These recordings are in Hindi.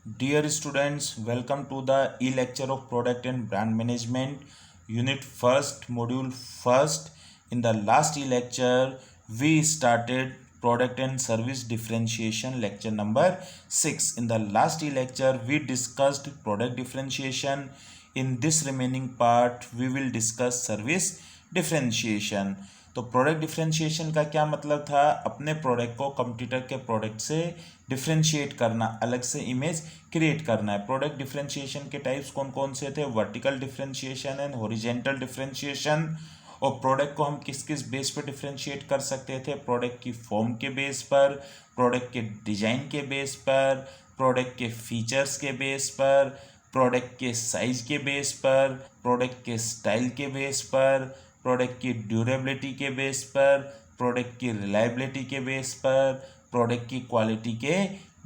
Dear students, welcome to the e-lecture of Product and Brand Management, Unit 1st, Module 1st. In the last e-lecture, we started Product and Service Differentiation, lecture number 6. In the last e-lecture, we discussed product differentiation. In this remaining part, we will discuss service differentiation. तो प्रोडक्ट डिफरेंशिएशन का क्या मतलब था? अपने प्रोडक्ट को कंपटीटर के प्रोडक्ट से डिफरेंशिएट करना, अलग से इमेज क्रिएट करना है। प्रोडक्ट डिफरेंशिएशन के टाइप्स कौन कौन से थे? Vertical differentiation and horizontal differentiation. और प्रोडक्ट को हम किस किस बेस पर डिफरेंशिएट कर सकते थे? प्रोडक्ट की फॉर्म के बेस पर, प्रोडक्ट के डिजाइन के बेस पर, प्रोडक्ट के फीचर्स के बेस पर, प्रोडक्ट के साइज के बेस पर, प्रोडक्ट के स्टाइल के बेस पर, प्रोडक्ट की ड्यूरेबिलिटी के बेस पर, प्रोडक्ट की रिलायबिलिटी के बेस पर, प्रोडक्ट की क्वालिटी के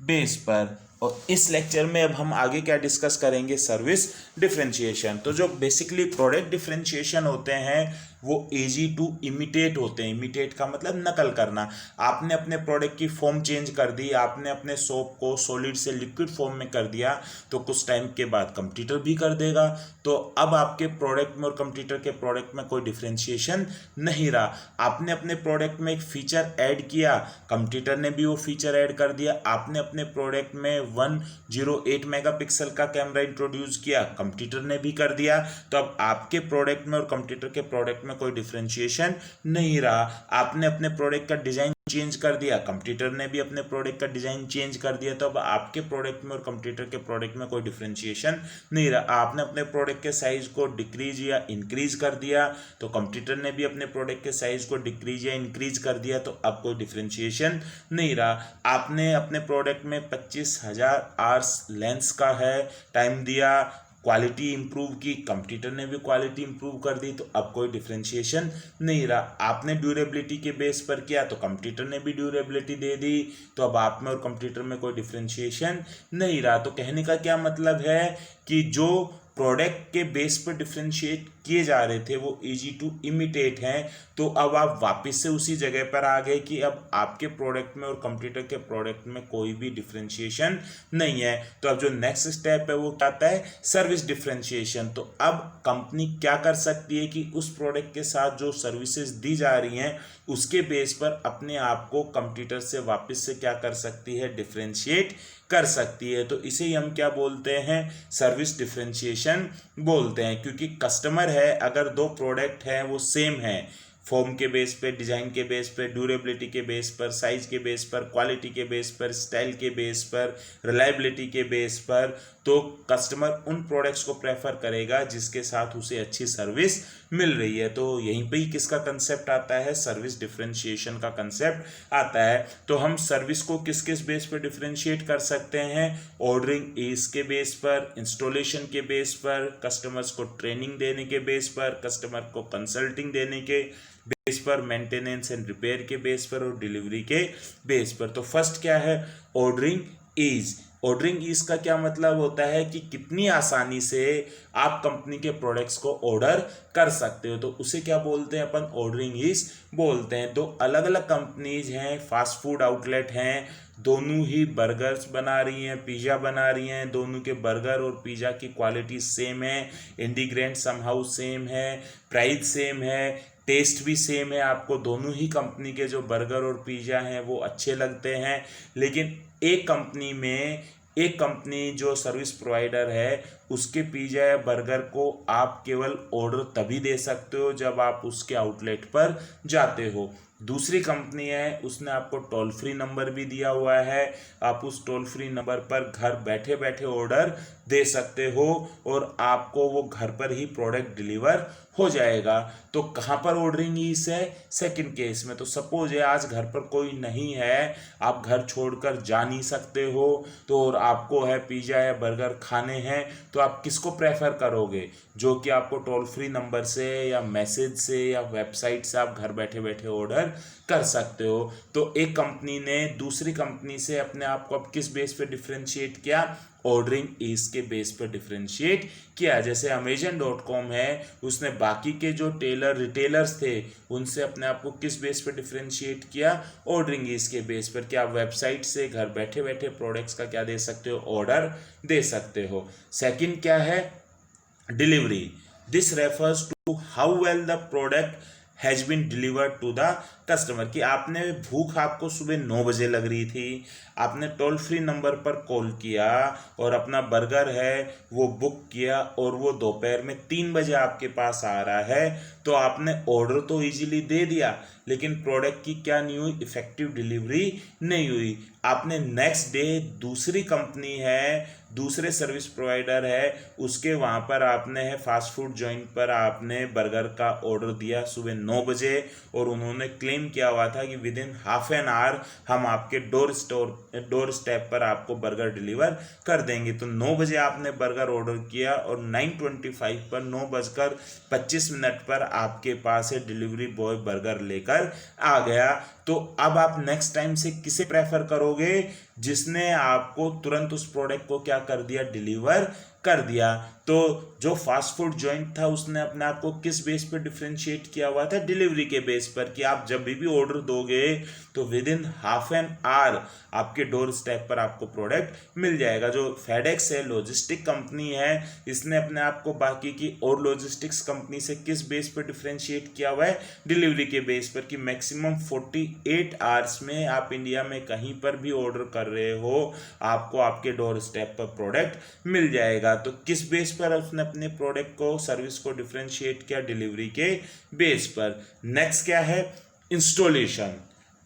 बेस पर। और इस लेक्चर में अब हम आगे क्या डिस्कस करेंगे? Service differentiation. तो जो बेसिकली प्रोडक्ट डिफरेंशिएशन होते हैं वो इजी टू इमिटेट होते हैं। इमिटेट का मतलब नकल करना। आपने अपने प्रोडक्ट की फॉर्म चेंज कर दी, आपने अपने सोप को सॉलिड से लिक्विड फॉर्म में कर दिया, तो कुछ टाइम के बाद कंपटीटर भी कर देगा। तो अब आपके प्रोडक्ट में और कंपटीटर के प्रोडक्ट में कोई डिफरेंशिएशन नहीं रहा। आपने अपने प्रोडक्ट में एक फीचर ऐड किया, कंपटीटर ने भी वो फीचर ऐड कर दिया। आपने अपने प्रोडक्ट में 108 मेगापिक्सल का कैमरा इंट्रोड्यूस किया, कंपटीटर ने भी कर दिया। तो अब आपके प्रोडक्ट में और कंपटीटर के प्रोडक्ट में कोई डिफरेंशिएशन नहीं रहा। आपने अपने प्रोडक्ट का डिजाइन चेंज कर दिया, कंपटीटर ने भी अपने प्रोडक्ट का डिजाइन चेंज कर दिया। तो अब आपके प्रोडक्ट में और कंपटीटर के प्रोडक्ट में कोई डिफरेंशिएशन नहीं रहा। आपने अपने प्रोडक्ट के साइज को डिक्रीज या इंक्रीज कर दिया, तो कंपटीटर ने भी अपने प्रोडक्ट के साइज को डिक्रीज या इंक्रीज कर दिया। तो अब कोई डिफरेंशिएशन नहीं रहा। आपने अपने प्रोडक्ट में 25,000 आवर्स लेंस का है टाइम दिया, क्वालिटी इंप्रूव की, कंपटीटर ने भी क्वालिटी इंप्रूव कर दी। तो अब कोई डिफरेंशिएशन नहीं रहा। आपने ड्यूरेबिलिटी के बेस पर किया, तो कंपटीटर ने भी ड्यूरेबिलिटी दे दी। तो अब आप में और कंपटीटर में कोई डिफरेंशिएशन नहीं रहा। तो कहने का क्या मतलब है कि जो प्रोडक्ट के बेस पर डिफरेंशिएट किए जा रहे थे वो इजी टू इमिटेट हैं। तो अब आप वापस से उसी जगह पर आ गए कि अब आपके प्रोडक्ट में और कंपटीटर के प्रोडक्ट में कोई भी डिफरेंशिएशन नहीं है। तो अब जो नेक्स्ट स्टेप है वो क्या आता है? Service differentiation. तो अब कंपनी क्या कर सकती है कि उस प्रोडक्ट के साथ जो सर्विसेज दी जा रही हैं उसके बेस पर अपने आप को कंपटीटर से वापस से क्या कर सकती है? डिफरेंशिएट कर सकती है। तो इसे ही हम क्या बोलते हैं? सर्विस डिफरेंशिएशन बोलते हैं। क्योंकि कस्टमर है, अगर दो प्रोडक्ट हैं वो सेम है, फॉर्म के बेस पे, डिजाइन के बेस पे, ड्यूरेबिलिटी के बेस पर, साइज के बेस पर, क्वालिटी के बेस पर, स्टाइल के बेस पर, रिलायबिलिटी के बेस पर, तो कस्टमर उन प्रोडक्ट्स को प्रेफर करेगा जिसके साथ उसे अच्छी सर्विस मिल रही है। तो यहीं पे ही किसका कंसेप्ट आता है? सर्विस डिफरेंशिएशन का कंसेप्ट आता है। तो हम सर्विस को किस किस बेस पर डिफरेंशिएट कर सकते हैं? ऑर्डरिंग ईज के बेस पर, इंस्टॉलेशन के बेस पर, कस्टमर्स को ट्रेनिंग देने के बेस पर, कस्टमर को कंसल्टिंग देने के बेस पर, मेंटेनेंस एंड रिपेयर के बेस पर, और डिलीवरी के बेस पर। तो फर्स्ट क्या है? Ordering ease. ऑर्डरिंग ईज का क्या मतलब होता है कि कितनी आसानी से आप कंपनी के प्रोडक्ट्स को ऑर्डर कर सकते हो। तो उसे क्या बोलते हैं अपन? ऑर्डरिंग ईज बोलते हैं। दो अलग अलग कंपनीज हैं, फास्ट फूड आउटलेट हैं, दोनों ही बर्गर्स बना रही हैं, पिज़्ज़ा बना रही हैं। दोनों के बर्गर और पिज़्ज़ा की क्वालिटी सेम है, इंग्रेडिएंट समहाउ सेम है, प्राइस सेम है, टेस्ट भी सेम है। आपको दोनों ही कंपनी के जो बर्गर और पिज़्ज़ा हैं वो अच्छे लगते हैं। लेकिन एक कंपनी जो सर्विस प्रोवाइडर है उसके पिज़्ज़ा या बर्गर को आप केवल ऑर्डर तभी दे सकते हो जब आप उसके आउटलेट पर जाते हो। दूसरी कंपनी है, उसने आपको टोल फ्री नंबर भी दिया हुआ है, आप उस टोल फ्री नंबर पर घर बैठे बैठे ऑर्डर दे सकते हो और आपको वो घर पर ही प्रोडक्ट डिलीवर हो जाएगा। तो कहाँ पर ऑर्डरिंग ईज है? सेकंड केस में। तो सपोज है आज घर पर कोई नहीं है, आप घर छोड़कर जा नहीं सकते हो, तो और आपको है पिज़्ज़ा या बर्गर खाने हैं, तो आप किसको प्रेफर करोगे? जो कि आपको टोल फ्री नंबर से या मैसेज से या वेबसाइट से आप घर बैठे बैठे ऑर्डर कर सकते हो। तो एक कंपनी ने दूसरी कंपनी से अपने आप को अब किस बेस पे डिफरेंशिएट किया? ऑर्डरिंग ईज के बेस पर डिफरेंशिएट किया। जैसे Amazon.com है, उसने बाकी के जो रिटेलर्स थे उनसे अपने आप को किस बेस पर डिफरेंशिएट किया, ऑर्डरिंग ईज के बेस पर, कि आप वेबसाइट से घर बैठे बैठे प्रोडक्ट्स का क्या दे सकते हो, ऑर्डर दे सकते हो। सेकंड क्या है, delivery. This refers to how well the product has been delivered to the customer, कि आपने भूख आपको सुबह 9 बजे लग रही थी, आपने टोल फ्री नंबर पर कॉल किया और अपना बर्गर है वो बुक किया और वो दोपहर में 3 बजे आपके पास आ रहा है, तो आपने ऑर्डर तो इजीली दे दिया, लेकिन प्रोडक्ट की क्या नहीं हुई, इफेक्टिव डिलीवरी नहीं हुई। आपने नेक्स्ट डे दूसरी कंपनी है, दूसरे सर्विस प्रोवाइडर है, उसके वहाँ पर आपने है फास्ट फूड जॉइंट पर आपने बर्गर का ऑर्डर दिया सुबह 9 बजे, और उन्होंने क्लेम किया हुआ था कि with in half an hour हम आपके डोर स्टेप पर आपको बर्गर डिलीवर कर देंगे। तो 9 बजे आपने बर्गर ऑर्डर किया और 9:25 पर 9:25 पर आपके पास है डिलीवरी बॉय बर्गर लेकर आ गया। तो अब आप नेक्स्ट टाइम से किसे प्रेफर करोगे, जिसने आपको तुरंत उस प्रोडक्ट को क्या कर दिया, डिलीवर कर दिया। तो जो फास्ट फूड जॉइंट था उसने अपने आप को किस बेस पर डिफरेंशिएट किया हुआ था, डिलीवरी के बेस पर, कि आप जब भी ऑर्डर दोगे तो with in half an hour आपके डोर स्टेप पर आपको प्रोडक्ट मिल जाएगा। जो फेडेक्स है, लॉजिस्टिक कंपनी है, इसने अपने आप को बाकी की और लॉजिस्टिक्स कंपनी से किस बेस पर डिफरेंशिएट किया हुआ है, डिलीवरी के बेस पर, कि मैक्सिमम 48 आवर्स में आप इंडिया में कहीं पर भी ऑर्डर कर रहे हो आपको आपके डोर स्टेप पर प्रोडक्ट मिल जाएगा। तो किस बेस पर उसने अपने प्रोडक्ट को, सर्विस को डिफरेंशिएट किया, डिलीवरी के बेस पर। नेक्स्ट क्या है, इंस्टॉलेशन।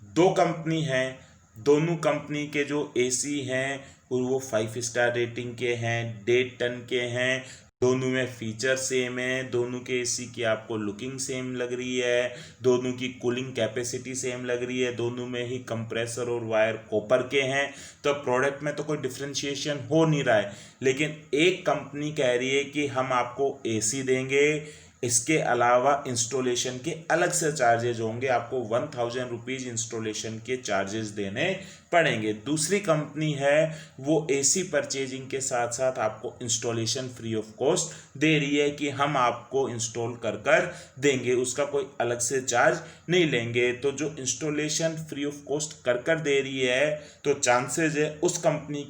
दो कंपनी हैं, दोनों कंपनी के जो एसी हैं वो 5 स्टार रेटिंग के हैं, 1.5 टन के हैं, दोनों में फीचर सेम है, दोनों के एसी की आपको लुकिंग सेम लग रही है, दोनों की कूलिंग कैपेसिटी सेम लग रही है, दोनों में ही कंप्रेसर और वायर कॉपर के हैं। तो प्रोडक्ट में तो कोई डिफरेंशिएशन हो नहीं रहा है, लेकिन एक कंपनी कह रही है कि हम आपको एसी देंगे, इसके अलावा इंस्टॉलेशन के अलग से चार्जेज होंगे, आपको 1000 रुपीज़ इंस्टॉलेशन के चार्जेस देने पड़ेंगे। दूसरी कंपनी है वो एसी परचेजिंग के साथ साथ आपको इंस्टॉलेशन फ्री ऑफ कॉस्ट दे रही है, कि हम आपको इंस्टॉल कर देंगे, उसका कोई अलग से चार्ज नहीं लेंगे। तो जो इंस्टॉलेशन फ्री ऑफ कॉस्ट कर दे रही है, तो चांसेस है उस कंपनी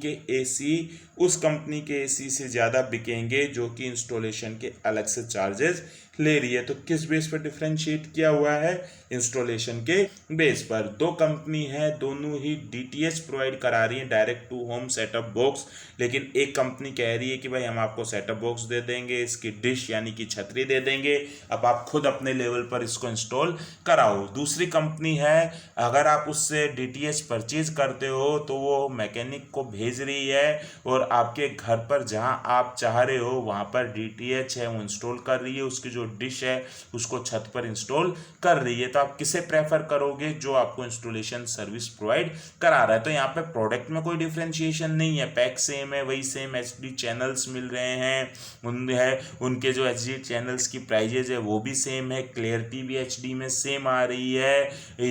के एसी से ज़्यादा बिकेंगे जो कि इंस्टॉलेशन के अलग से चार्जेस ले रही है। तो किस बेस पर डिफरेंशिएट किया हुआ है, इंस्टॉलेशन के बेस पर। दो कंपनी है, दोनों ही डीटीएच प्रोवाइड करा रही है, direct to home setup box, लेकिन एक कंपनी कह रही है कि भाई हम आपको सेटअप बॉक्स दे देंगे, इसकी डिश यानी कि छतरी दे देंगे, अब आप खुद अपने लेवल पर इसको इंस्टॉल कराओ। दूसरी कंपनी है, अगर आप उससे डीटीएच परचेज करते हो तो वो मैकेनिक को भेज रही है और आपके घर पर जहां आप चाह रहे हो वहां पर डीटीएच है वो इंस्टॉल कर रही है, उसकी जो डिश है उसको छत पर इंस्टॉल कर रही है। तो आप किसे प्रेफर करोगे, जो आपको इंस्टॉलेशन सर्विस प्रोवाइड करा रहा है। तो यहाँ पे प्रोडक्ट में कोई डिफरेंशिएशन नहीं है, पैक सेम है, वही सेम एचडी चैनल्स मिल रहे हैं, उनके जो एचडी चैनल्स की प्राइजेज है वो भी सेम है, क्लियरिटी भी एचडी में सेम आ रही है,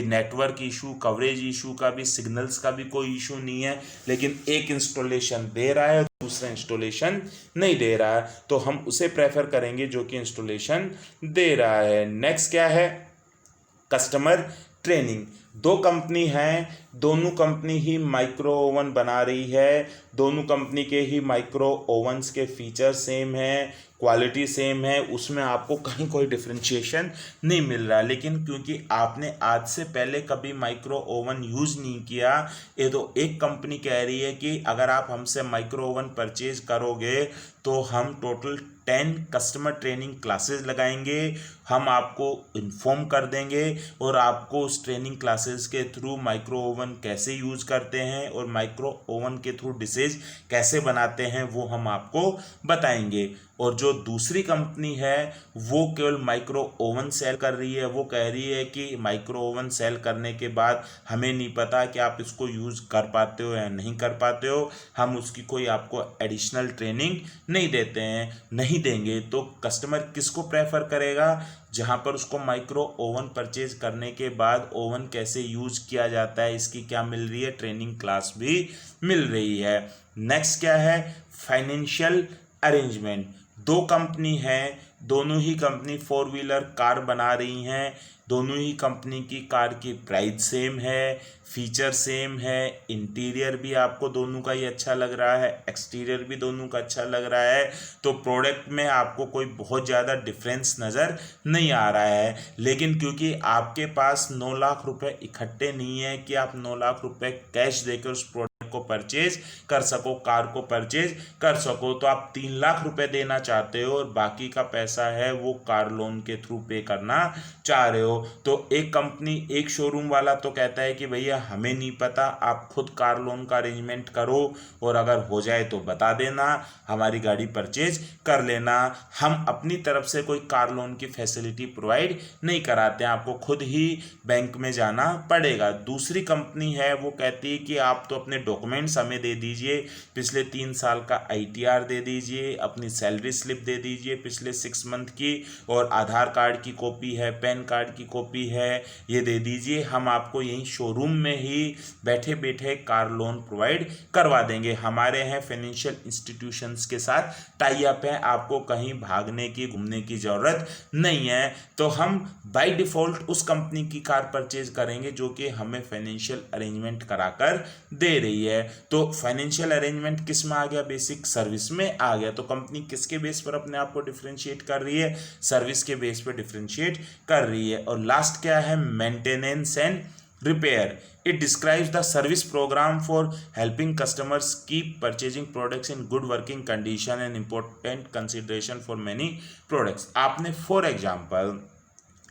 नेटवर्क इशू, कवरेज इशू का भी, सिग्नल्स का भी कोई इशू नहीं है, लेकिन एक इंस्टॉलेशन दे रहा है, दूसरा इंस्टॉलेशन नहीं दे रहा है। तो हम उसे प्रेफर करेंगे जो कि इंस्टॉलेशन दे रहा है। नेक्स्ट क्या है, कस्टमर ट्रेनिंग। दो कंपनी हैं, दोनों कंपनी ही माइक्रो ओवन बना रही है, दोनों कंपनी के ही माइक्रो ओवंस के फीचर सेम हैं, क्वालिटी सेम है, उसमें आपको कहीं कोई डिफरेंशिएशन नहीं मिल रहा। लेकिन क्योंकि आपने आज से पहले कभी माइक्रो ओवन यूज़ नहीं किया, ये तो एक कंपनी कह रही है कि अगर आप हमसे माइक्रो ओवन परचेज करोगे तो हम टोटल 10 कस्टमर ट्रेनिंग क्लासेस लगाएंगे, हम आपको इन्फॉर्म कर देंगे और आपको उस ट्रेनिंग क्लासेस के थ्रू माइक्रो ओवन कैसे यूज़ करते हैं और माइक्रो ओवन के थ्रू डिशेज कैसे बनाते हैं वो हम आपको बताएंगे। और जो दूसरी कंपनी है वो केवल माइक्रो ओवन सेल कर रही है। वो कह रही है कि माइक्रो ओवन सेल करने के बाद हमें नहीं पता कि आप इसको यूज़ कर पाते हो या नहीं कर पाते हो, हम उसकी कोई आपको एडिशनल ट्रेनिंग नहीं देते हैं, नहीं देंगे। तो कस्टमर किसको प्रेफर करेगा? जहाँ पर उसको माइक्रो ओवन परचेज करने के बाद ओवन कैसे यूज किया जाता है इसकी क्या मिल रही है, ट्रेनिंग क्लास भी मिल रही है। नेक्स्ट क्या है? Financial arrangement. दो कंपनी है, दोनों ही कंपनी 4 व्हीलर कार बना रही हैं, दोनों ही कंपनी की कार की प्राइस सेम है, फीचर सेम है, इंटीरियर भी आपको दोनों का ही अच्छा लग रहा है, एक्सटीरियर भी दोनों का अच्छा लग रहा है। तो प्रोडक्ट में आपको कोई बहुत ज़्यादा डिफरेंस नज़र नहीं आ रहा है। लेकिन क्योंकि आपके पास 9 लाख रुपए इकट्ठे नहीं है कि आप 9 लाख रुपए कैश देकर उस प्रोडक्ट को परचेज कर सको, कार को परचेज कर सको, तो आप 3 लाख रुपए देना चाहते हो और बाकी का पैसा है वो कार लोन के थ्रू पे करना चाह रहे हो। तो एक कंपनी, एक शोरूम वाला तो कहता है कि भैया हमें नहीं पता, आप खुद कार लोन का अरेंजमेंट करो और अगर हो जाए तो बता देना, हमारी गाड़ी परचेज कर लेना, हम अपनी तरफ से कोई कार लोन की फैसिलिटी प्रोवाइड नहीं कराते हैं, आपको खुद ही बैंक में जाना पड़ेगा। दूसरी कंपनी है वो कहती है कि आप तो अपने डॉक्यूमेंट्स हमें दे दीजिए, पिछले 3 साल का ITR दे दीजिए, अपनी सैलरी स्लिप दे दीजिए पिछले 6 मंथ की, और आधार कार्ड की कॉपी है, पैन कार्ड की कॉपी है, ये दे दीजिए, हम आपको यहीं शोरूम में ही बैठे बैठे कार लोन प्रोवाइड करवा देंगे। हमारे हैं फाइनेंशियल इंस्टीट्यूशंस के साथ टाई अप है, आपको कहीं भागने की घूमने की ज़रूरत नहीं है। तो हम बाय डिफ़ॉल्ट उस कंपनी की कार परचेज करेंगे जो कि हमें फाइनेंशियल अरेंजमेंट कराकर दे रही है। तो फाइनेंशियल अरेंजमेंट किस में आ गया? बेसिक सर्विस में आ गया। तो कंपनी किसके बेस पर अपने आप को डिफरेंशिएट कर रही है? सर्विस के बेस पर डिफरेंशिएट कर रही है। और लास्ट क्या है? Maintenance and repair. It describes the service program for helping customers keep purchasing products in good working condition and important consideration for many products. आपने for example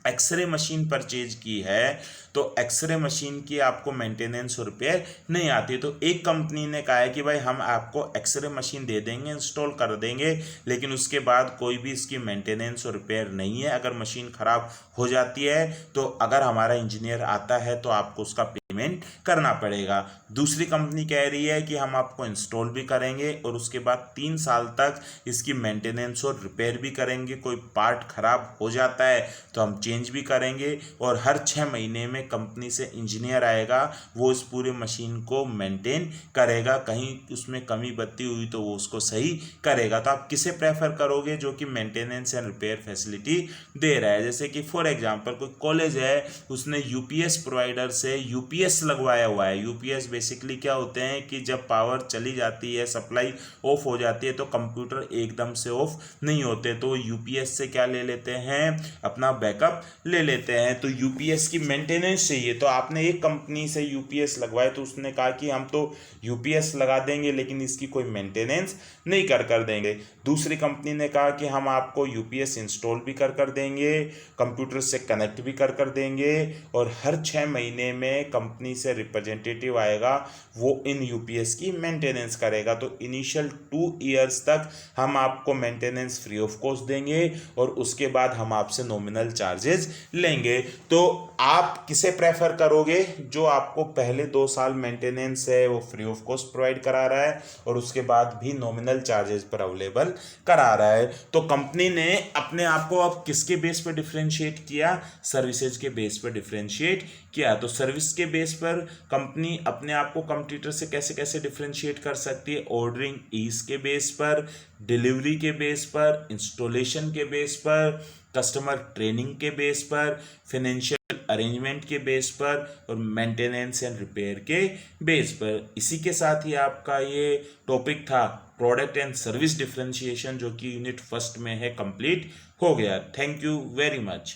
x-ray machine purchase की है, तो एक्सरे मशीन की आपको मेंटेनेंस और रिपेयर नहीं आती, तो एक कंपनी ने कहा है कि भाई हम आपको एक्सरे मशीन दे देंगे, इंस्टॉल कर देंगे, लेकिन उसके बाद कोई भी इसकी मेंटेनेंस और रिपेयर नहीं है। अगर मशीन ख़राब हो जाती है तो अगर हमारा इंजीनियर आता है तो आपको उसका पेमेंट करना पड़ेगा। दूसरी कंपनी कह रही है कि हम आपको इंस्टॉल भी करेंगे और उसके बाद 3 साल तक इसकी मेंटेनेंस और रिपेयर भी करेंगे, कोई पार्ट ख़राब हो जाता है तो हम चेंज भी करेंगे, और हर 6 महीने में कंपनी से इंजीनियर आएगा, वो इस पूरे मशीन को मेंटेन करेगा, कहीं उसमें कमी बत्ती हुई तो वो उसको सही करेगा। तो आप किसे प्रेफर करोगे? जो कि मेंटेनेंस एंड रिपेयर फैसिलिटी दे रहा है। जैसे कि फॉर एग्जांपल कोई कॉलेज है, उसने यूपीएस प्रोवाइडर से यूपीएस लगवाया हुआ है। यूपीएस बेसिकली क्या होते हैं कि जब पावर चली जाती है, सप्लाई ऑफ हो जाती है, तो कंप्यूटर एकदम से ऑफ नहीं होते, तो यूपीएस से क्या ले लेते हैं? अपना बैकअप ले लेते हैं। तो यूपीएस की मेंटेनेंस चाहिए, तो आपने एक कंपनी से यूपीएस लगवाए तो उसने कहा कि हम तो यूपीएस लगा देंगे लेकिन इसकी कोई मेंटेनेंस नहीं कर देंगे। दूसरी कंपनी ने कहा कि हम आपको यूपीएस इंस्टॉल भी कर देंगे, कंप्यूटर से कनेक्ट भी कर देंगे, और हर 6 महीने में कंपनी से रिप्रेजेंटेटिव आएगा, वो इन यूपीएस की मेंटेनेंस करेगा। तो इनिशियल 2 ईयर्स तक हम आपको मेंटेनेंस फ्री ऑफ कॉस्ट देंगे और उसके बाद हम आपसे नॉमिनल चार्जेस लेंगे। तो आप किसे प्रेफर करोगे? जो आपको पहले 2 साल मेंटेनेंस है वो फ्री ऑफ कॉस्ट प्रोवाइड करा रहा है और उसके बाद भी नॉमिनल चार्जेस पर अवेलेबल करा रहा है। तो कंपनी ने अपने आप को अब किसके बेस पर डिफरेंशिएट किया? सर्विसेज के बेस पर डिफरेंशिएट किया। तो सर्विस के बेस पर कंपनी अपने आप को कंपटीटर से कैसे कैसे डिफरेंशिएट कर सकती है? ऑर्डरिंग ईज के बेस पर, डिलीवरी के बेस पर, इंस्टॉलेशन के बेस पर, कस्टमर ट्रेनिंग के बेस पर, फाइनेंशियल अरेंजमेंट के बेस पर, और मेंटेनेंस एंड रिपेयर के बेस पर। इसी के साथ ही आपका ये टॉपिक था प्रोडक्ट एंड सर्विस डिफरेंशिएशन, जो कि यूनिट फर्स्ट में है, कंप्लीट हो गया। Thank you very much.